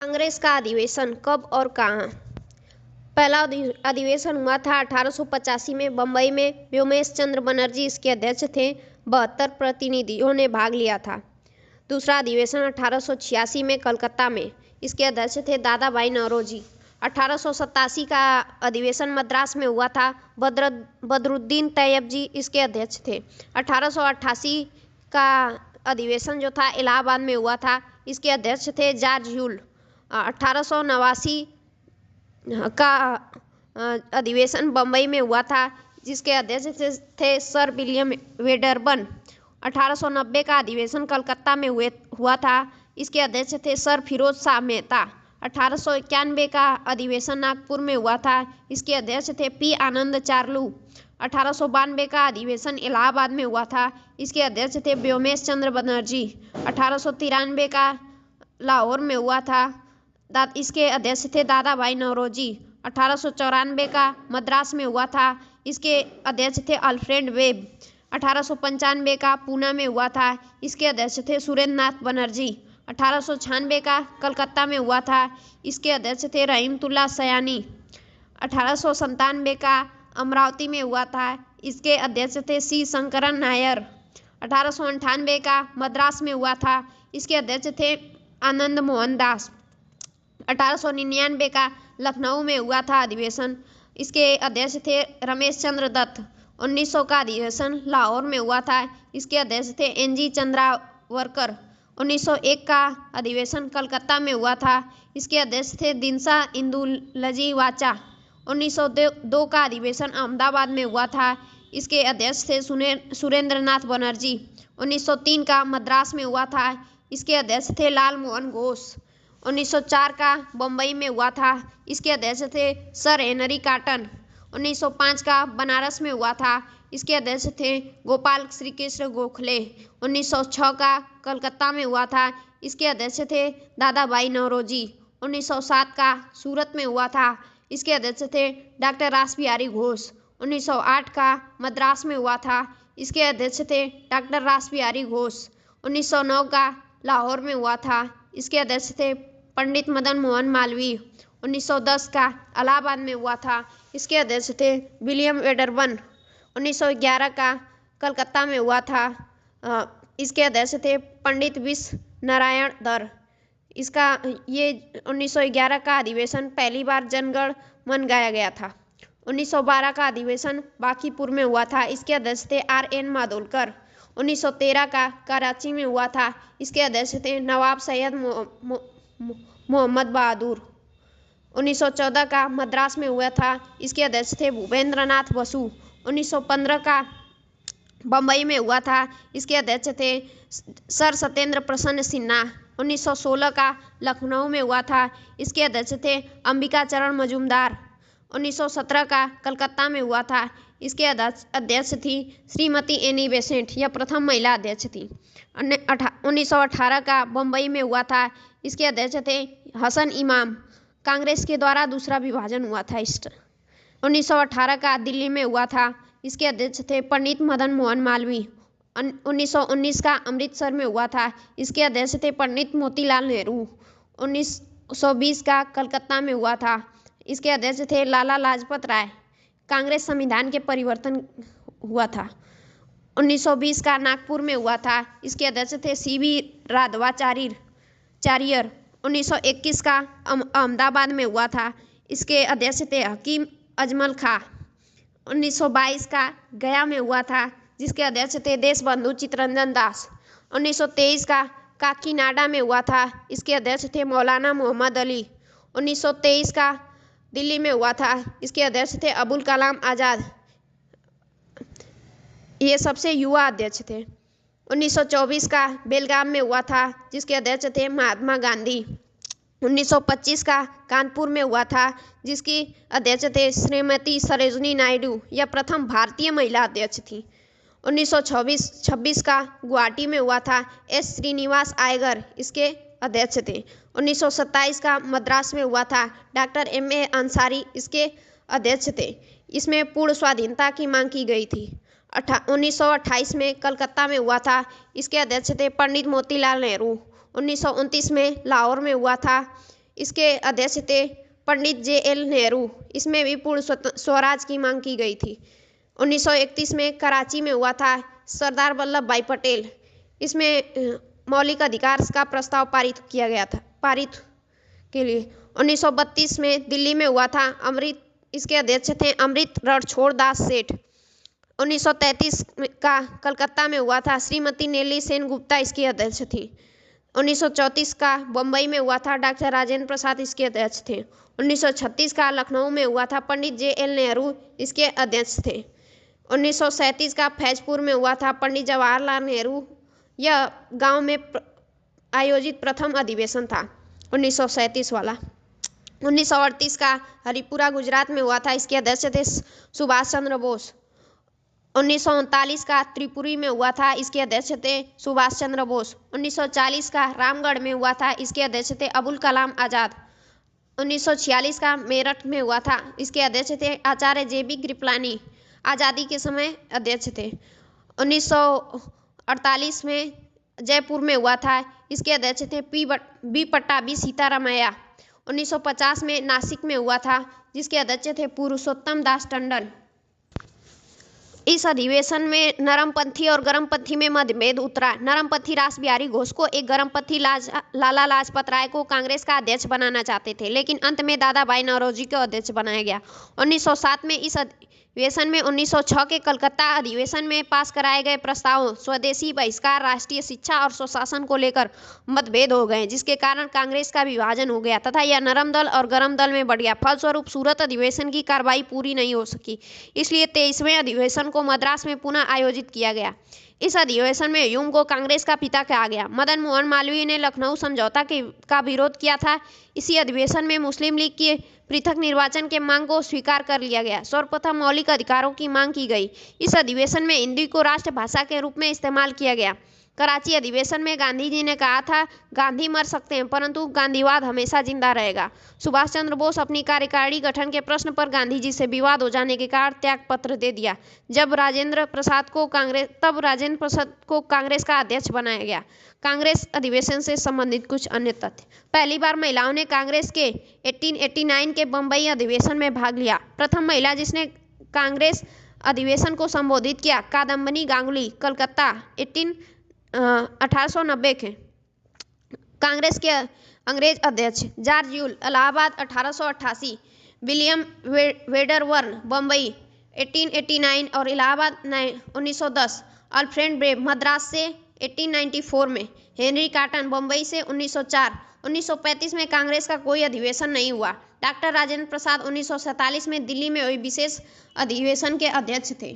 कांग्रेस का अधिवेशन कब और कहाँ? पहला अधिवेशन हुआ था 1885 में बम्बई में। व्योमेश चंद्र बनर्जी इसके अध्यक्ष थे। 72 प्रतिनिधियों ने भाग लिया था। दूसरा अधिवेशन 1886 में कलकत्ता में। इसके अध्यक्ष थे दादा भाई नौरोजी। 1887 का अधिवेशन मद्रास में हुआ था। बदरुद्दीन तैयब जी इसके अध्यक्ष थे। 1888 का अधिवेशन जो था इलाहाबाद में हुआ था। इसके अध्यक्ष थे जॉर्ज ह्यूल। 1889 का अधिवेशन बम्बई में हुआ था, जिसके अध्यक्ष थे सर विलियम वेडरबर्न। 1890 का अधिवेशन कलकत्ता में हुआ था। इसके अध्यक्ष थे सर फिरोज शाह मेहता। 1891 का अधिवेशन नागपुर में हुआ था। इसके अध्यक्ष थे पी आनंद चार्लू। 1892 का अधिवेशन इलाहाबाद में हुआ था। इसके अध्यक्ष थे व्योमेश चंद्र बनर्जी। 1893 का लाहौर में हुआ था। इसके अध्यक्ष थे दादा भाई नौरोजी। 1894 का मद्रास में हुआ था। इसके अध्यक्ष थे अल्फ्रेड वेब। 1895 का पूना में हुआ था। इसके अध्यक्ष थे सुरेंद्र नाथ बनर्जी। 1896 का कलकत्ता में हुआ था। इसके अध्यक्ष थे रहीमतुल्ला सयानी। 1897 का अमरावती में हुआ था। इसके अध्यक्ष थे सी शंकरन नायर। 1898 का मद्रास में हुआ था। इसके अध्यक्ष थे आनंद मोहन दास। 1899 का लखनऊ में हुआ था अधिवेशन। इसके अध्यक्ष थे रमेश चंद्र दत्त। 1900 का अधिवेशन लाहौर में हुआ था। इसके अध्यक्ष थे एन.जी. चंद्रावरकर। 1901 का अधिवेशन कलकत्ता में हुआ था। इसके अध्यक्ष थे दिनसा इंदुलजी वाचा। 1902 का अधिवेशन अहमदाबाद में हुआ था। इसके अध्यक्ष थे सुरेंद्र नाथ बनर्जी। 1903 का मद्रास में हुआ था। इसके अध्यक्ष थे लाल मोहन घोष। 1904 का बम्बई में हुआ था। इसके अध्यक्ष थे सर हेनरी कॉटन। 1905 का बनारस में हुआ था। इसके अध्यक्ष थे गोपाल श्रीकृष्ण गोखले। 1906 का कलकत्ता में हुआ था। इसके अध्यक्ष थे दादा भाई नौरोजी। 1907 का सूरत में हुआ था। इसके अध्यक्ष थे डॉक्टर रासबिहारी घोष। 1908 का मद्रास में हुआ था। इसके अध्यक्ष थे डॉक्टर रासबिहारी घोष। 1909 का लाहौर में हुआ था। इसके अध्यक्ष थे पंडित मदन मोहन मालवीय। 1910 का इलाहाबाद में हुआ था। इसके अध्यक्ष थे विलियम वेडरबर्न। 1911 का कलकत्ता में हुआ था। इसके अध्यक्ष थे पंडित विश्व नारायण धर। इसका ये 1911 का अधिवेशन पहली बार जनगण मन गाया गया था। 1912 का अधिवेशन बांकीपुर में हुआ था। इसके अध्यक्ष थे R.N. माडोलकर। 1913 का कराची में हुआ था। इसके अध्यक्ष थे नवाब सैयद मोहम्मद बहादुर। 1914 का मद्रास में हुआ था। इसके अध्यक्ष थे भूपेंद्र नाथ बसु। 1915 का बम्बई में हुआ था। इसके अध्यक्ष थे सर सत्येंद्र प्रसन्न सिन्हा। 1916 का लखनऊ में हुआ था। इसके अध्यक्ष थे अंबिका चरण मजूमदार। 1917 का कलकत्ता में हुआ था। इसके अध्यक्ष थी श्रीमती एनी बेसेंट। यह प्रथम महिला अध्यक्ष थी। 1918 का बम्बई में हुआ था। इसके अध्यक्ष थे हसन इमाम। कांग्रेस के द्वारा दूसरा विभाजन हुआ था। 1918 का दिल्ली में हुआ था। इसके अध्यक्ष थे पंडित मदन मोहन मालवीय। 1919 का अमृतसर में हुआ था। इसके अध्यक्ष थे पंडित मोतीलाल नेहरू। 1920 का कलकत्ता में हुआ था। इसके अध्यक्ष थे लाला लाजपत राय। कांग्रेस संविधान के परिवर्तन हुआ था। 1920 का नागपुर में हुआ था। इसके अध्यक्ष थे C.V. राघवाचार्य। 1921 का अहमदाबाद में हुआ था। इसके अध्यक्ष थे हकीम अजमल खां। 1922 का गया में हुआ था, जिसके अध्यक्ष थे देशबंधु चित्तरंजन दास। 1923 का काकीनाडा में हुआ था। इसके अध्यक्ष थे मौलाना मोहम्मद अली। 1923 का दिल्ली में हुआ था। इसके अध्यक्ष थे अबुल कलाम आज़ाद। ये सबसे युवा अध्यक्ष थे। 1924 का बेलगाम में हुआ था, जिसके अध्यक्ष थे महात्मा गांधी। 1925 का कानपुर में हुआ था, जिसकी अध्यक्ष थे श्रीमती सरोजिनी नायडू। यह प्रथम भारतीय महिला अध्यक्ष थी। 1926 का गुवाहाटी में हुआ था। एस श्रीनिवास आयगर इसके अध्यक्ष थे। 1927 का मद्रास में हुआ था। Doctor M.A. अंसारी इसके अध्यक्ष थे। इसमें पूर्ण स्वाधीनता की मांग की गई थी। 1928 में कलकत्ता में हुआ था। इसके अध्यक्ष थे पंडित मोतीलाल नेहरू। 1929 में लाहौर में हुआ था। इसके अध्यक्ष थे पंडित जे.एल. नेहरू। इसमें भी पूर्ण स्वराज की मांग की गई थी। 1931 में कराची में हुआ था सरदार वल्लभ भाई पटेल। इसमें मौलिक अधिकार का प्रस्ताव पारित किया गया था। पारित के लिए 1932 में दिल्ली में हुआ था अमृत। इसके अध्यक्ष थे अमृत रणछोड़ दास सेठ। 1933 का कलकत्ता में हुआ था श्रीमती नेली सेन गुप्ता। इसकी अध्यक्ष थी। 1934 का बम्बई में हुआ था डॉक्टर राजेंद्र प्रसाद। इसके अध्यक्ष थे। 1936 का लखनऊ में हुआ था पंडित जे.एल. नेहरू। इसके अध्यक्ष थे। 1937 का फैजपुर में हुआ था पंडित जवाहरलाल नेहरू। यह गांव में आयोजित प्रथम अधिवेशन था 1937 वाला। 1938 का हरिपुरा गुजरात में हुआ था। इसके अध्यक्ष थे सुभाष चंद्र बोस। 1939 का त्रिपुरी में हुआ था। इसके अध्यक्ष थे सुभाष चंद्र बोस। 1940 का रामगढ़ में हुआ था। इसके अध्यक्ष थे अबुल कलाम आजाद। 1946 का मेरठ में हुआ था। इसके अध्यक्ष थे आचार्य जे.बी. कृपलानी। आज़ादी के समय अध्यक्ष थे। 1948 में जयपुर में हुआ था। इसके अध्यक्ष थे बी पट्टाभी सीतारामैया। 1950 में नासिक में हुआ था, जिसके अध्यक्ष थे पुरुषोत्तम दास टंडन। इस अधिवेशन में नरमपंथी और गरमपंथी में मतभेद उतरा। नरमपंथी रास बिहारी घोष को एक गरमपंथी लाला लाजपत राय को कांग्रेस का अध्यक्ष बनाना चाहते थे, लेकिन अंत में दादा भाई नौरोजी को अध्यक्ष बनाया गया। 1907 में इस अधिवेशन में 1906 के कलकत्ता अधिवेशन में पास कराए गए प्रस्तावों स्वदेशी बहिष्कार, राष्ट्रीय शिक्षा और स्वशासन को लेकर मतभेद हो गए, जिसके कारण कांग्रेस का विभाजन हो गया तथा यह नरम दल और गरम दल में बढ़ गया। फलस्वरूप सूरत अधिवेशन की कार्रवाई पूरी नहीं हो सकी। इसलिए 23वें अधिवेशन को मद्रास में पुनः आयोजित किया गया। इस अधिवेशन में ह्यूम को कांग्रेस का पिता कहा गया। मदन मोहन मालवीय ने लखनऊ समझौता का विरोध किया था। इसी अधिवेशन में मुस्लिम लीग की पृथक निर्वाचन के मांग को स्वीकार कर लिया गया। सर्वप्रथम मौलिक अधिकारों की मांग की गई। इस अधिवेशन में हिंदी को राष्ट्रभाषा के रूप में इस्तेमाल किया गया। कराची अधिवेशन में गांधी जी ने कहा था, गांधी मर सकते हैं परंतु गांधीवाद हमेशा जिंदा रहेगा। सुभाष चंद्र बोस अपनी कार्यकारिणी गठन के प्रश्न पर गांधी जी से विवाद हो जाने के कारण त्याग पत्र दे दिया। तब राजेंद्र प्रसाद को कांग्रेस का अध्यक्ष बनाया गया। कांग्रेस अधिवेशन से संबंधित कुछ अन्य तथ्य। पहली बार महिलाओं ने कांग्रेस के 1889 के बम्बई अधिवेशन में भाग लिया। प्रथम महिला जिसने कांग्रेस अधिवेशन को संबोधित किया, कादम्बिनी गांगुली, कलकत्ता 1890 के। कांग्रेस के अंग्रेज अध्यक्ष George Yule, Allahabad 1888, William Wedderburn, Bambai 1889 और इलाहाबाद 1910, अल्फ्रेड ब्रेव, मद्रास से 1894 में, हेनरी कॉटन, बम्बई से 1904। 1935 में कांग्रेस का कोई अधिवेशन नहीं हुआ। डॉक्टर राजेंद्र प्रसाद 1947 में दिल्ली में हुए विशेष अधिवेशन के अध्यक्ष थे।